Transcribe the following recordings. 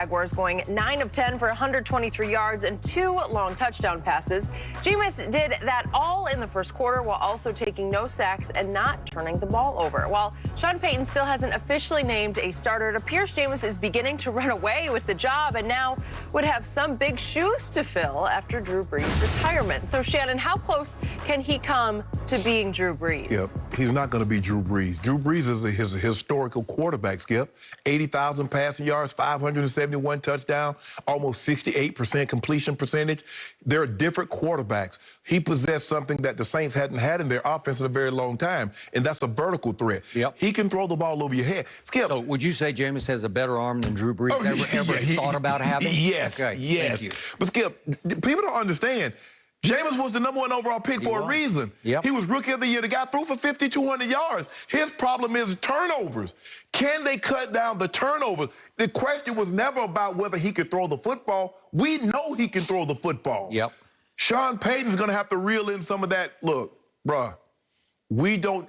Jaguars going 9 of 10 for 123 yards and 2 long touchdown passes. Jameis did that all in the first quarter while also taking no sacks and not turning the ball over. While Sean Payton still hasn't officially named a starter, it appears Jameis is beginning to run away with the job and now would have some big shoes to fill after Drew Brees' retirement. So, Shannon, how close can he come to being Drew Brees? Yep, he's not going to be Drew Brees. Drew Brees is his historical quarterback, Skip. 80,000 passing yards, 571 touchdown, almost 68% completion percentage. They're different quarterbacks. He possessed something that the Saints hadn't had in their offense in a very long time, and that's a vertical threat. Yep. He can throw the ball over your head. Skip. So would you say Jameis has a better arm than Drew Brees ever thought about having? Yes, okay, yes. But Skip, people don't understand. Jameis was the #1 overall pick for a reason. Yep. He was Rookie of the Year. The guy threw for 5,200 yards. His problem is turnovers. Can they cut down the turnovers? The question was never about whether he could throw the football. We know he can throw the football. Yep. Sean Payton's going to have to reel in some of that. Look, bruh,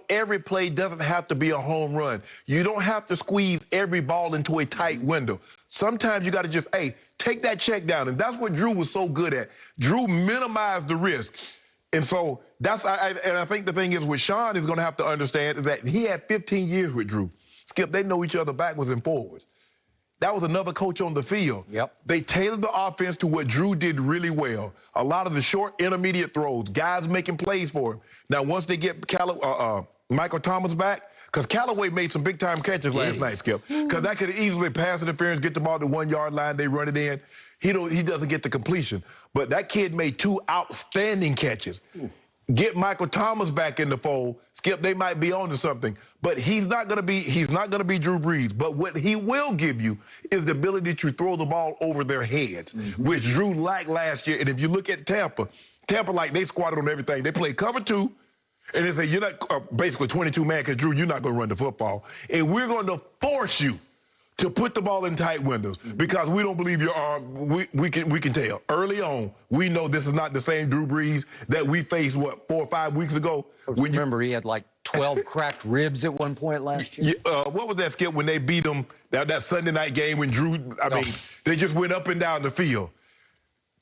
every play doesn't have to be a home run. You don't have to squeeze every ball into a tight window. Sometimes you got to just, hey, take that check down. And that's what Drew was so good at. Drew minimized the risk. And so I think the thing is with Sean is going to have to understand that he had 15 years with Drew. Skip, they know each other backwards and forwards. That was another coach on the field. Yep. They tailored the offense to what Drew did really well. A lot of the short, intermediate throws, guys making plays for him. Now, once they get Michael Thomas back, because Callaway made some big-time catches last night, Skip, because that could easily pass interference, get the ball to the 1-yard line, they run it in. He doesn't get the completion. But that kid made 2 outstanding catches. Get Michael Thomas back in the fold, Skip, they might be on to something. But he's not gonna be Drew Brees. But what he will give you is the ability to throw the ball over their heads, which Drew lacked last year. And if you look at Tampa, like they squatted on everything. They played cover 2. And they say, you're not basically 22-man, because, Drew, you're not going to run the football. And we're going to force you to put the ball in tight windows because we don't believe your arm. We can tell. Early on, we know this is not the same Drew Brees that we faced, 4 or 5 weeks ago. Remember, he had like 12 cracked ribs at one point last year? What was that, Skip, when they beat him, that Sunday night game when Drew, they just went up and down the field.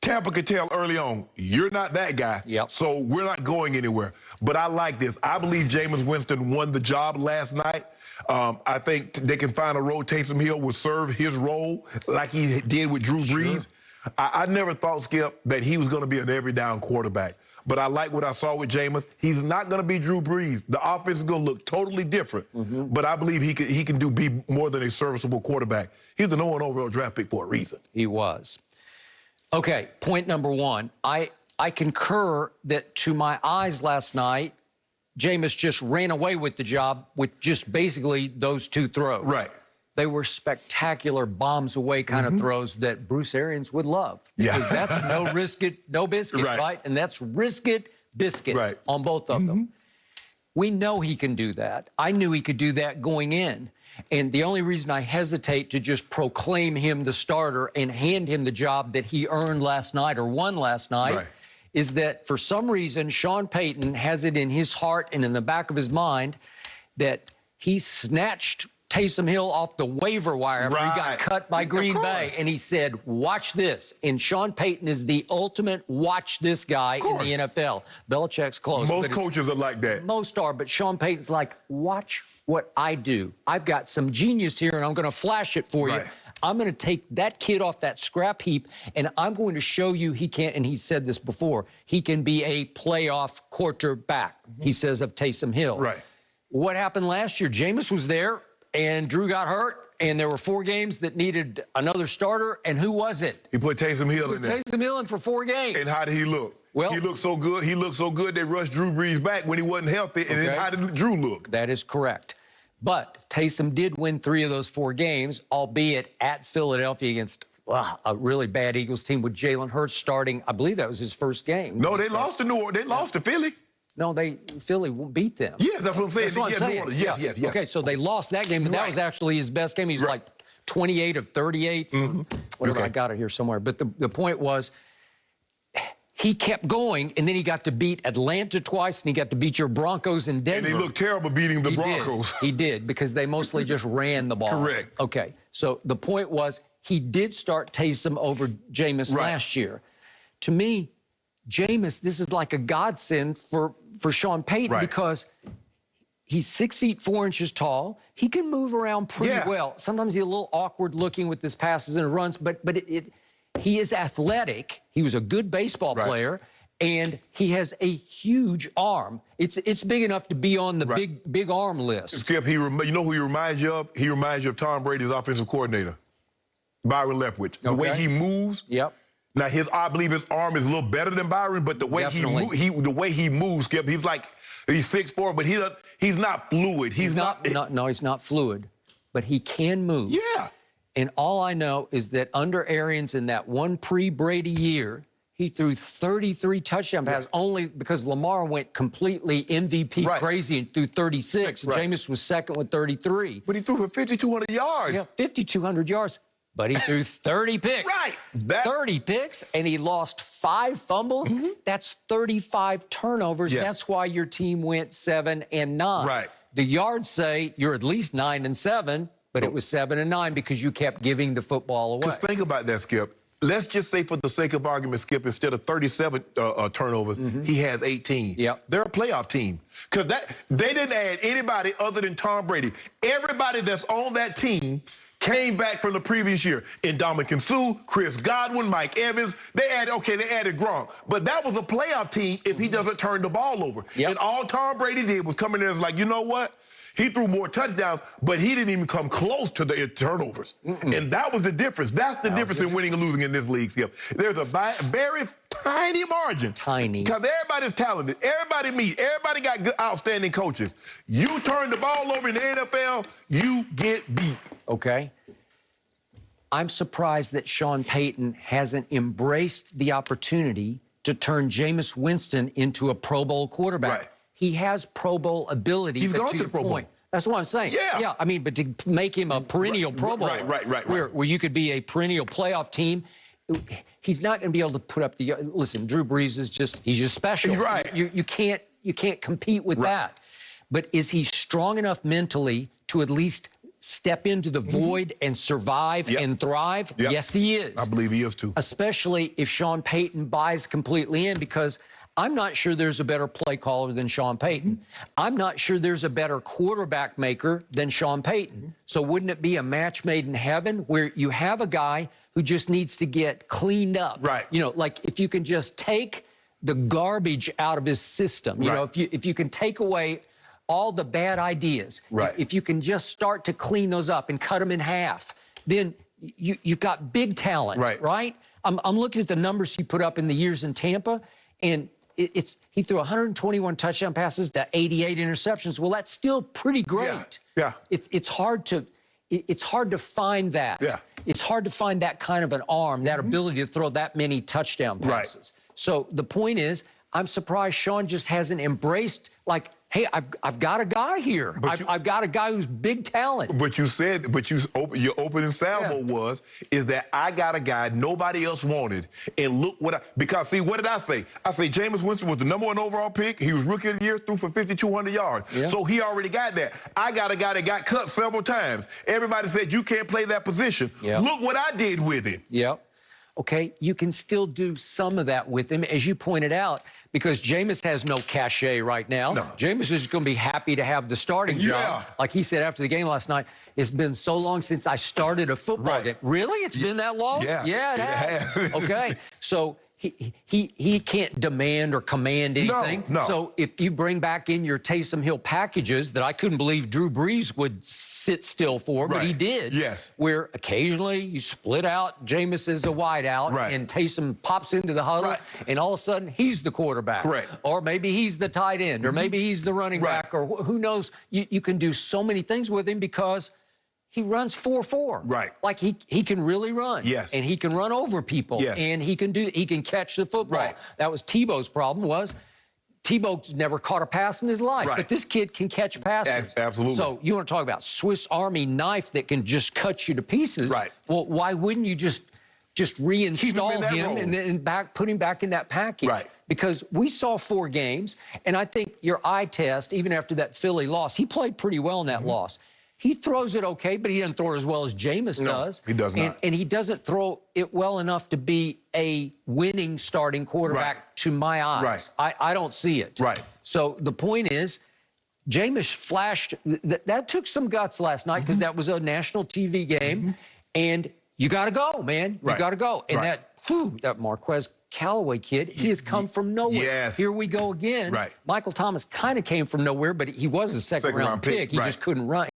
Tampa could tell early on, you're not that guy, so we're not going anywhere. But I like this. I believe Jameis Winston won the job last night. I think they can find a role. Taysom Hill will serve his role like he did with Drew Brees. I never thought, Skip, that he was going to be an every-down quarterback. But I like what I saw with Jameis. He's not going to be Drew Brees. The offense is going to look totally different. But I believe he can be more than a serviceable quarterback. He's the #1 overall draft pick for a reason. He was. Okay, point number 1. I concur that to my eyes last night, Jameis just ran away with the job with just basically those 2 throws. Right. They were spectacular bombs away kind of throws that Bruce Arians would love. Because that's no risk it, no biscuit, right? And that's risk it, biscuit on both of them. We know he can do that. I knew he could do that going in. And the only reason I hesitate to just proclaim him the starter and hand him the job that he earned last night or won last night is that for some reason, Sean Payton has it in his heart and in the back of his mind that he snatched Taysom Hill off the waiver wire after he got cut by Green Bay. And he said, watch this. And Sean Payton is the ultimate watch this guy in the NFL. Belichick's close. Most coaches are like that. Most are, but Sean Payton's like, watch what I do. I've got some genius here, and I'm going to flash it for you. I'm going to take that kid off that scrap heap, and I'm going to show you he can't, and he said this before, he can be a playoff quarterback, he says of Taysom Hill. What happened last year? Jameis was there, and Drew got hurt, and there were 4 games that needed another starter, and who was it? He put Taysom Hill in there. Taysom Hill in for 4 games. And how did he look? Well, he looked so good. He looked so good they rushed Drew Brees back when he wasn't healthy. And then how did Drew look? That is correct. But Taysom did win 3 of those 4 games, albeit at Philadelphia against a really bad Eagles team with Jalen Hurts starting. I believe that was his first game. No, they lost to New Orleans. They lost to Philly. No, Philly beat them. Yes, that's what I'm saying. That's what I'm saying. Yes. Okay, so they lost that game, but that was actually his best game. He's like 28 of 38. Whatever, I got it here somewhere. But the point was, he kept going, and then he got to beat Atlanta twice, and he got to beat your Broncos in Denver. And they looked terrible beating the Broncos. He did, because they mostly just ran the ball. Correct. Okay, so the point was, he did start Taysom over Jameis last year. To me, Jameis, this is like a godsend for Sean Payton because he's 6 feet 4 inches tall. He can move around pretty well. Sometimes he's a little awkward looking with his passes and runs, but he is athletic. He was a good baseball player, and he has a huge arm. It's big enough to be on the big arm list. Skip, you know who he reminds you of? He reminds you of Tom Brady's offensive coordinator, Byron Leftwich. The way he moves. Yep. Now I believe his arm is a little better than Byron, but the way the way he moves, Skip, he's 6'4", but he's not fluid. He's not. No, he's not fluid, but he can move. Yeah. And all I know is that under Arians in that one pre-Brady year, he threw 33 touchdown passes only because Lamar went completely MVP crazy and threw 36. Jameis was second with 33. But he threw for 5,200 yards. Yeah, 5,200 yards. But he threw 30 picks. 30 picks, and he lost 5 fumbles. That's 35 turnovers. That's why your team went 7 and 9. The yards say you're at least 9 and 7, but it was 7 and 9 because you kept giving the football away. Because think about that, Skip. Let's just say for the sake of argument, Skip, instead of 37 turnovers, he has 18. They're a playoff team. Because they didn't add anybody other than Tom Brady. Everybody that's on that team came back from the previous year. Ndamukong Suh, Chris Godwin, Mike Evans. They added Gronk. But that was a playoff team if he doesn't turn the ball over. And all Tom Brady did was come in there and was like, you know what? He threw more touchdowns, but he didn't even come close to the turnovers. And that was the difference. That's the difference in winning and losing in this league, Skip. There's a very tiny margin. Because everybody's talented. Everybody got good, outstanding coaches. You turn the ball over in the NFL, you get beat. Okay. I'm surprised that Sean Payton hasn't embraced the opportunity to turn Jameis Winston into a Pro Bowl quarterback. He has Pro Bowl ability. He's gone to the Pro Bowl. That's what I'm saying. Yeah. I mean, but to make him a perennial Pro Bowler, where you could be a perennial playoff team, he's not going to be able to put up the. Listen, Drew Brees is he's just special. You can't compete with that. But is he strong enough mentally to at least step into the void and survive and thrive? Yes, he is. I believe he is too. Especially if Sean Payton buys completely in, because I'm not sure there's a better play caller than Sean Payton. I'm not sure there's a better quarterback maker than Sean Payton. So wouldn't it be a match made in heaven where you have a guy who just needs to get cleaned up? You know, like if you can just take the garbage out of his system, you know, if you can take away all the bad ideas, if you can just start to clean those up and cut them in half, then you've got big talent, right? I'm looking at the numbers he put up in the years in Tampa, and he threw 121 touchdown passes to 88 interceptions. Well, that's still pretty great. It's hard to find that. It's hard to find that kind of an arm, that ability to throw that many touchdown passes. So the point is, I'm surprised Sean just hasn't embraced, like, hey, I've got a guy here. I've got a guy who's big talent. But you said, your opening salvo is that I got a guy nobody else wanted. And look because see, what did I say? I say Jameis Winston was the #1 overall pick. He was rookie of the year, threw for 5,200 yards. So he already got that. I got a guy that got cut several times. Everybody said, you can't play that position. Look what I did with it. Okay, you can still do some of that with him, as you pointed out, because Jameis has no cachet right now. Jameis is going to be happy to have the starting job. Like he said after the game last night, it's been so long since I started a football game. Really? It's been that long? Yeah, it has. Okay, so he can't demand or command anything. So if you bring back in your Taysom Hill packages that I couldn't believe Drew Brees would sit still for, but he did. Where occasionally you split out, Jameis is a wideout, and Taysom pops into the huddle, and all of a sudden he's the quarterback. Or maybe he's the tight end, or maybe he's the running back, or who knows. You can do so many things with him because he runs 4-4. Like he can really run. And he can run over people. And he can catch the football. That was Tebow's problem, was Tebow's never caught a pass in his life. But this kid can catch passes. Absolutely. So you want to talk about Swiss Army knife that can just cut you to pieces. Well, why wouldn't you just reinstall him and then put him back in that package? Because we saw 4 games, and I think your eye test, even after that Philly loss, he played pretty well in that loss. He throws it okay, but he doesn't throw it as well as Jameis does. He does not. And he doesn't throw it well enough to be a winning starting quarterback to my eyes. I don't see it. Right. So the point is, Jameis flashed. That took some guts last night because that was a national TV game. And you got to go, man. You got to go. And that Marquez Callaway kid, he has come from nowhere. Yes. Here we go again. Right. Michael Thomas kind of came from nowhere, but he was a second round pick. He just couldn't run.